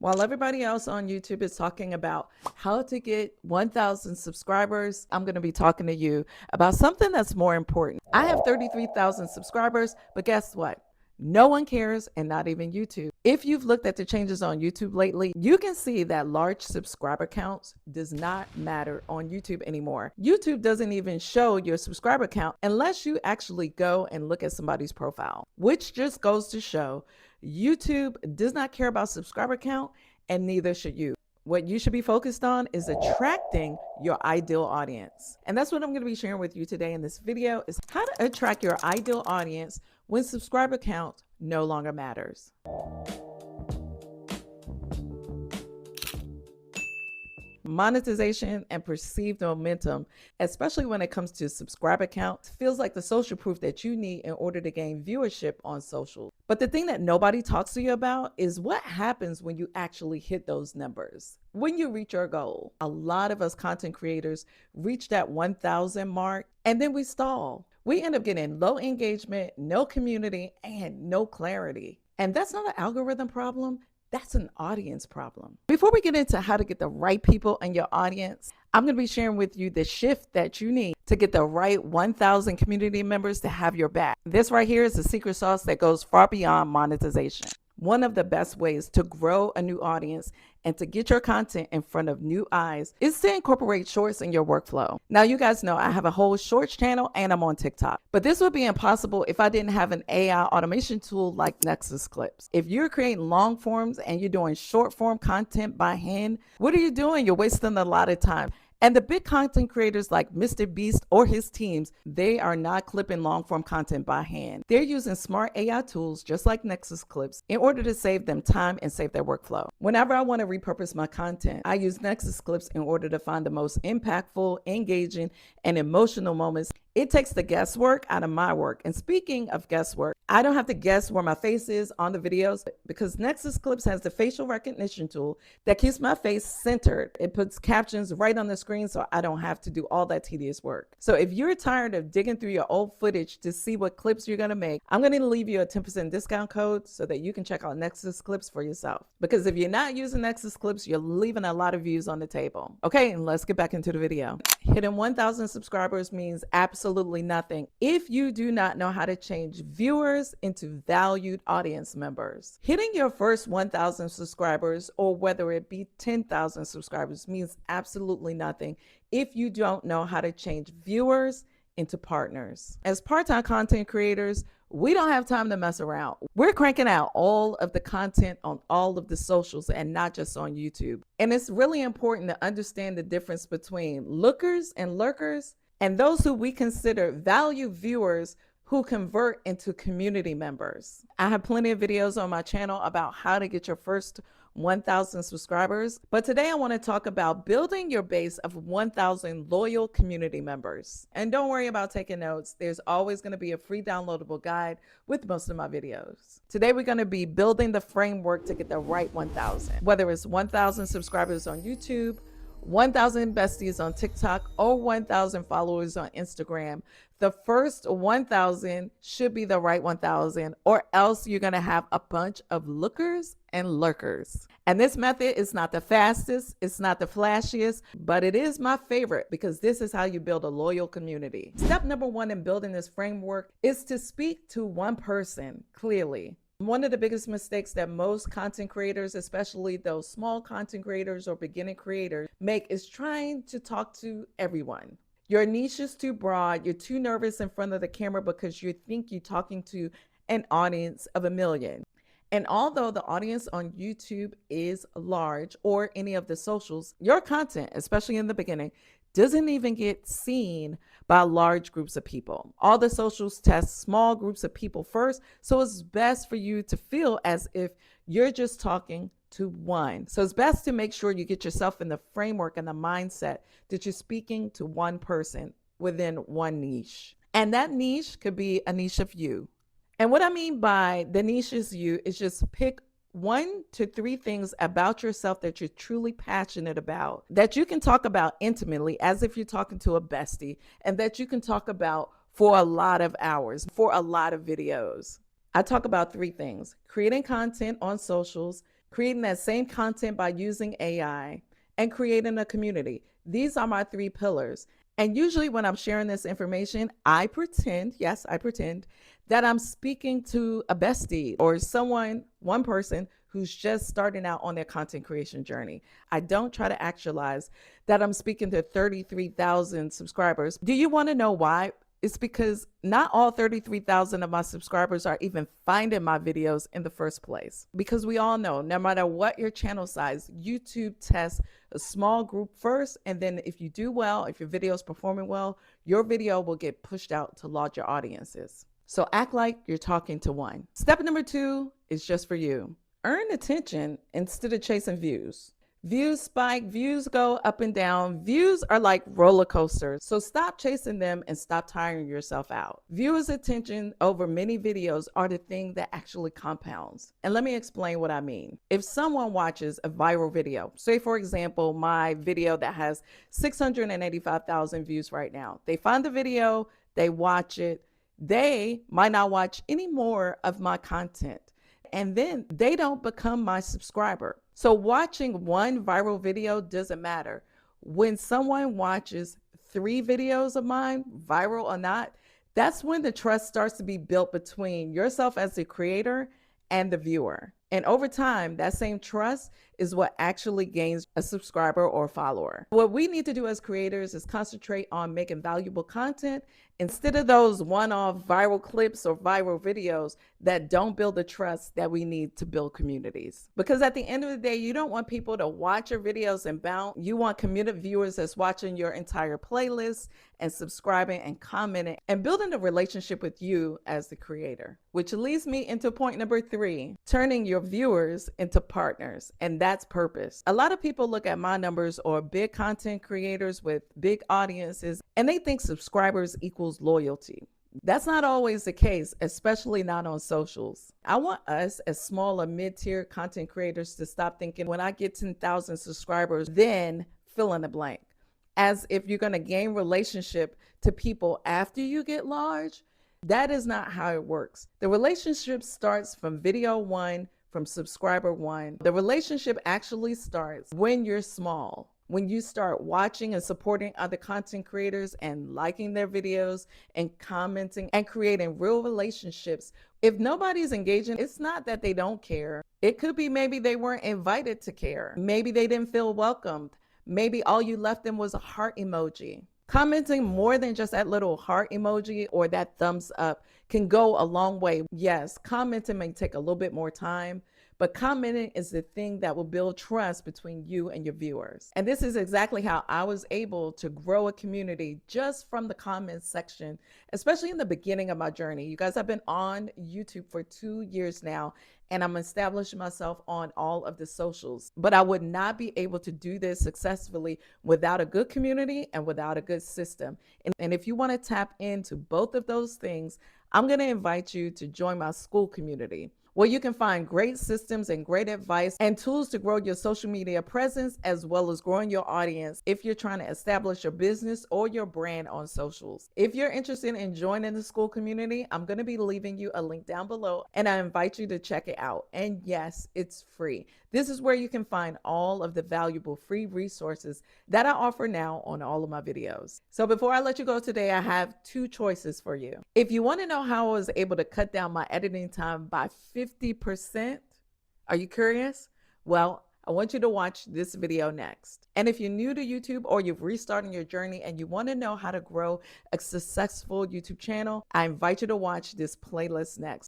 While everybody else on YouTube is talking about how to get 1,000 subscribers, I'm going to be talking to you about something that's more important. I have 33,000 subscribers, but guess what? No one cares, and not even YouTube. If you've looked at the changes on YouTube lately, you can see that large subscriber counts does not matter on YouTube anymore. YouTube doesn't even show your subscriber count unless you actually go and look at somebody's profile, which just goes to show YouTube does not care about subscriber count, and neither should you. What you should be focused on is attracting your ideal audience. And that's what I'm going to be sharing with you today in this video, is how to attract your ideal audience when subscriber count no longer matters. Monetization and perceived momentum, especially when it comes to subscriber count, feels like the social proof that you need in order to gain viewership on social. But the thing that nobody talks to you about is what happens when you actually hit those numbers, when you reach your goal. A lot of us content creators reach that 1,000 mark and then we stall. We end up getting low engagement, no community, and no clarity. And that's not an algorithm problem. That's an audience problem. Before we get into how to get the right people in your audience, I'm going to be sharing with you the shift that you need to get the right 1,000 community members to have your back. This right here is the secret sauce that goes far beyond monetization. One of the best ways to grow a new audience and to get your content in front of new eyes is to incorporate shorts in your workflow. Now, you guys know I have a whole shorts channel and I'm on TikTok, but this would be impossible if I didn't have an AI automation tool like Nexus Clips. If you're creating long forms and you're doing short form content by hand, what are you doing? You're wasting a lot of time. And the big content creators like Mr. Beast or his teams, they are not clipping long form content by hand. They're using smart AI tools just like Nexus Clips in order to save them time and save their workflow. Whenever I want to repurpose my content, I use Nexus Clips in order to find the most impactful, engaging, and emotional moments. It takes the guesswork out of my work. And speaking of guesswork, I don't have to guess where my face is on the videos because Nexus Clips has the facial recognition tool that keeps my face centered. It puts captions right on the screen so I don't have to do all that tedious work. So if you're tired of digging through your old footage to see what clips you're going to make, I'm going to leave you a 10% discount code so that you can check out Nexus Clips for yourself. Because if you're not using Nexus Clips, you're leaving a lot of views on the table. Okay, and let's get back into the video. Hitting 1,000 subscribers means absolutely nothing if you do not know how to change viewers into valued audience members. Hitting your first 1,000 subscribers, or whether it be 10,000 subscribers, means absolutely nothing if you don't know how to change viewers into partners. As part-time content creators, we don't have time to mess around. We're cranking out all of the content on all of the socials and not just on YouTube. And it's really important to understand the difference between lookers and lurkers and those who we consider value viewers who convert into community members. I have plenty of videos on my channel about how to get your first 1,000 subscribers, but today I want to talk about building your base of 1,000 loyal community members. And don't worry about taking notes. There's always going to be a free downloadable guide with most of my videos. Today we're going to be building the framework to get the right 1,000, whether it's 1,000 subscribers on YouTube, 1,000 besties on TikTok, or 1,000 followers on Instagram. The first 1,000 should be the right 1,000, or else you're going to have a bunch of lookers and lurkers. And this method is not the fastest, it's not the flashiest, but it is my favorite because this is how you build a loyal community. Step number one in building this framework is to speak to one person clearly. One of the biggest mistakes that most content creators, especially those small content creators or beginning creators, make is trying to talk to everyone. Your niche is too broad. You're too nervous in front of the camera because you think you're talking to an audience of 1 million. And although the audience on YouTube is large, or any of the socials, your content, especially in the beginning, doesn't even get seen by large groups of people. All the socials test small groups of people first, so it's best for you to feel as if you're just talking to one. So it's best to make sure you get yourself in the framework and the mindset that you're speaking to one person within one niche. And that niche could be a niche of you. And what I mean by the niche is you is just pick 1 to 3 things about yourself that you're truly passionate about, that you can talk about intimately as if you're talking to a bestie, and that you can talk about for a lot of hours, for a lot of videos. I talk about 3 things: creating content on socials, creating that same content by using AI, and creating a community. These are my three pillars. And usually, when I'm sharing this information, I pretend, yes, I pretend, that I'm speaking to a bestie or someone, one person who's just starting out on their content creation journey. I don't try to actualize that I'm speaking to 33,000 subscribers. Do you want to know why? It's because not all 33,000 of my subscribers are even finding my videos in the first place. Because we all know, no matter what your channel size, YouTube tests a small group first. And then if you do well, if your video is performing well, your video will get pushed out to larger audiences. So act like you're talking to one. Step number 2 is just for you. Earn attention instead of chasing views. Views spike, views go up and down. Views are like roller coasters. So stop chasing them and stop tiring yourself out. Viewers' attention over many videos are the thing that actually compounds. And let me explain what I mean. If someone watches a viral video, say for example, my video that has 685,000 views right now, they find the video, they watch it, they might not watch any more of my content. And then they don't become my subscriber. So watching one viral video doesn't matter. When someone watches 3 videos of mine, viral or not, that's when the trust starts to be built between yourself as the creator and the viewer. And over time, that same trust is what actually gains a subscriber or follower. What we need to do as creators is concentrate on making valuable content instead of those one-off viral clips or viral videos that don't build the trust that we need to build communities. Because at the end of the day, you don't want people to watch your videos and bounce. You want committed viewers that's watching your entire playlist and subscribing and commenting and building a relationship with you as the creator. Which leads me into point number 3, turning your viewers into partners. And that's purpose. A lot of people look at my numbers or big content creators with big audiences and they think subscribers equals loyalty. That's not always the case, especially not on socials. I want us as small or mid-tier content creators to stop thinking when I get 10,000 subscribers, then fill in the blank. As if you're going to gain relationship to people after you get large. That is not how it works. The relationship starts from video 1, from subscriber 1. The relationship actually starts when you're small. When you start watching and supporting other content creators and liking their videos and commenting and creating real relationships. If nobody's engaging, it's not that they don't care. It could be maybe they weren't invited to care. Maybe they didn't feel welcomed. Maybe all you left them was a heart emoji. Commenting more than just that little heart emoji or that thumbs up can go a long way. Yes, commenting may take a little bit more time, but commenting is the thing that will build trust between you and your viewers. And this is exactly how I was able to grow a community just from the comments section, especially in the beginning of my journey. You guys, I've been on YouTube for 2 years now, and I'm establishing myself on all of the socials. But I would not be able to do this successfully without a good community and without a good system. And if you want to tap into both of those things, I'm going to invite you to join my school community, where you can find great systems and great advice and tools to grow your social media presence, as well as growing your audience if you're trying to establish your business or your brand on socials. If you're interested in joining the school community, I'm going to be leaving you a link down below, and I invite you to check it out. And yes, it's free. This is where you can find all of the valuable free resources that I offer now on all of my videos. So before I let you go today, I have 2 choices for you. If you want to know how I was able to cut down my editing time by 50%, are you curious? Well, I want you to watch this video next. And if you're new to YouTube or you've restarted your journey and you want to know how to grow a successful YouTube channel, I invite you to watch this playlist next.